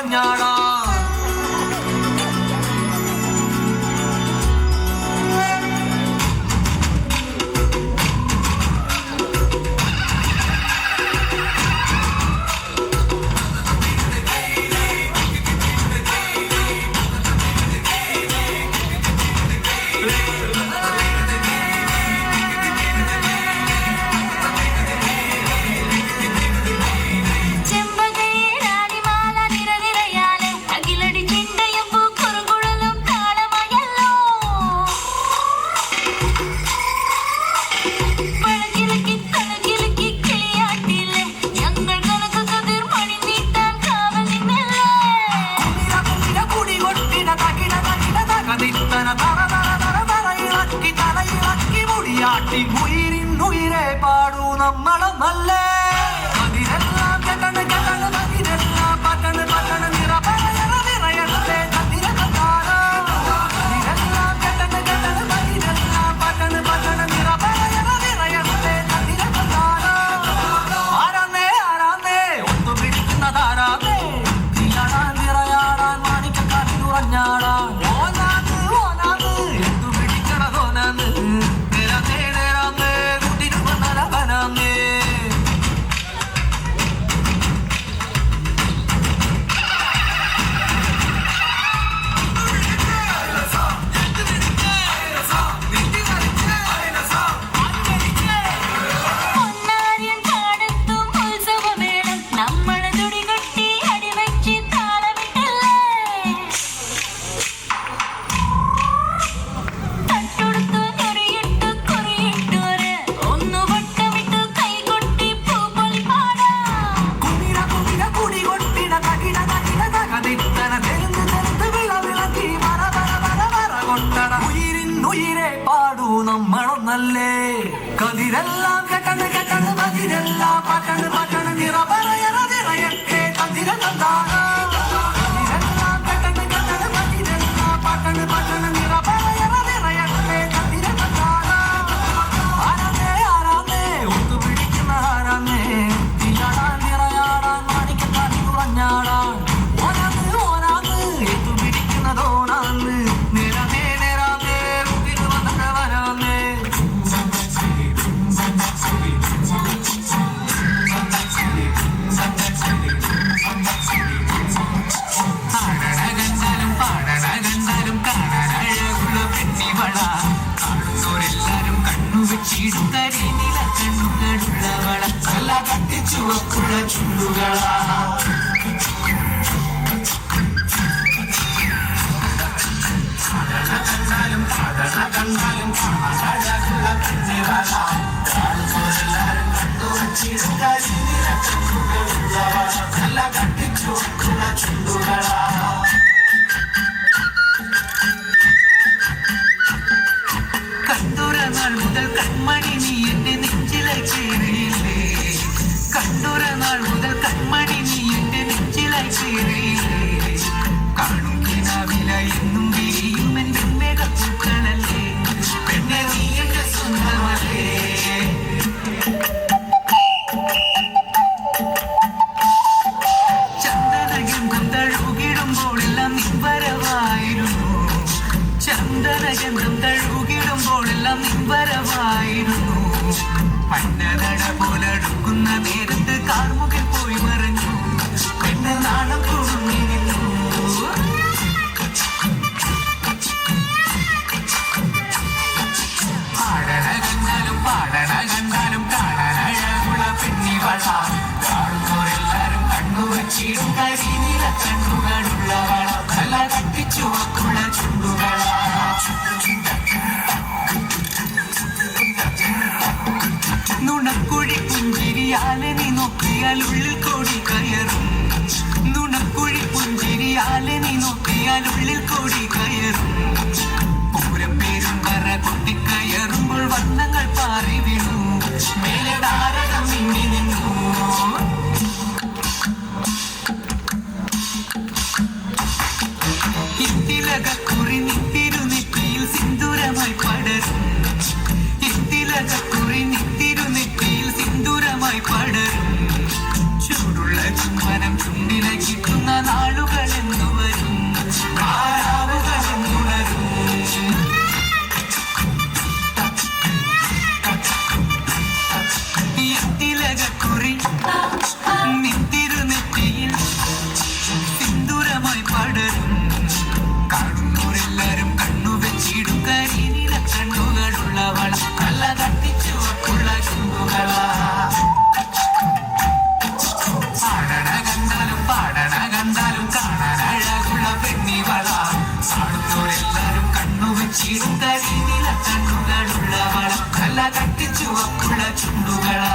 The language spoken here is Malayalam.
കണ്ടുറഞ്ഞാടാ ഉയരെ പാടൂ നമ്മളെ നല്ല അതിരെല്ലാം കെട്ടണ് കെട്ടണ് അതിരെല്ലാം പട്ടണ് പട്ടണ് നിറയട്ടെ അതിരെല്ലാം കെട്ടണ് കെട്ടണ് അതിരെല്ലാം പട്ടണ് പട്ടണ് നിറയട്ടെ ആരാന്നേ ആരാന്നേ ഒത്തു പിടിക്കുന്നതാരാന്നേ തീയാടാൻ നിറയാടാൻ മാണിക്കക്കാട്ടിൽ ഉറഞ്ഞാടാൻ ഓനാന്ന് ഓനാന്ന് എന്തു പിടിക്കണതോനാന്ന് ഉയരെ പാടൂ നമ്മളൊന്നല്ലേ കതിരെല്ലാം കെട്ടണ് കെട്ടണ് അതിരെല്ലാം പട്ടണ് പട്ടണ് നിറയട്ടെ അതിരെല്ലാം കെട്ടണ് കെട്ടണ് അതിരെല്ലാം പട്ടണ് പട്ടണ് നിറയട്ടെ ആരാന്നേ ആരാന്നേ ഒത്തു പിടിക്കുന്ന ആരാന്നേ തീയാടാൻ നിറയാടാൻ മാണിക്കക്കാട്ടിൽ ഉറഞ്ഞാടാൻ ഓനാന്ന് ഓനാന്ന് എത്തു പിടിക്കുന്നതോനാന്ന് കണ്ണുകളുള്ളവള നല്ല കട്ടിച്ചുവക്കുള്ള ചുണ്ടുകളാ കണ്ടാലും കണ്ടാലും അഴകുള്ള കണ്ണികളാ എല്ലാരും കണ്ണുവച്ചിടുന്നവള നല്ല കട്ടിച്ചുവക്കുള്ള ചുണ്ടുകളാ കണ്ടൊരനാൾ മുതൽ കൺമണി നീ എന്റെ നെഞ്ചിലായി ചേരിയില്ലേ കണ്ടൊരനാൾ മുതൽ കൺമണി നീ എന്റെ നെഞ്ചിലായി ചേരിയില്ലേ കാണും കിനാവില എന്നും വിരിയും എന്റെ മേഘപ്പൂക്കളല്ലേ പെണ്ണെ നീ എന്റെ സ്വന്തമല്ലേ ചന്ദനഗന്ധം തഴുകിടുമ്പോഴെല്ലാം നിൻവരവായിരുന്നു ചന്ദനഗന്ധം തഴുകിടുമ്പോഴെല്ലാം നിൻവരവായിരുന്നു മന്നനട പോലടുക്കുന്ന നേരത്ത് കാർമുകിൽ പോയി മറഞ്ഞു പെണ്ണ് നാണം കുടുങ്ങി നിന്നു പാടണ കണ്ടാലും കാണാനഴകുള്ള പെണ്ണിവള കാണുന്നവരെല്ലാരും കണ്ണുവച്ചിടും കരിനില കണ്ണുകളുള്ളവള നല്ല കട്ടിച്ചുവക്കുള്ള ചുണ്ടുകളാ നുണക്കുഴി പുഞ്ചിരിയാലെ നീ നോക്കിയാൽ ഉള്ളിൽ കോടി കയറും നുണക്കുഴി പുഞ്ചിരിയാലെ നീ നോക്കിയാൽ ഉള്ളിൽ കോടി കയറും പൂരം പേരും കറ കൊട്ടിക്കയറുമ്പോൾ വർണ്ണങ്ങൾ പാറി വീണു മേലെ ധാരകം മിന്നി നിന്നു ഇത്തിലകുറി നിത്തിരുനെറ്റിയിൽ സിന്ദൂരമായി പടരും ഇത്തിലകുറി നിത്തിരുനെറ്റിയിൽ സിന്ദൂരമായി പടരും കണ്ണുകളുള്ളവള നല്ല കട്ടിച്ചുവപ്പുള്ള ചുണ്ടുകളാ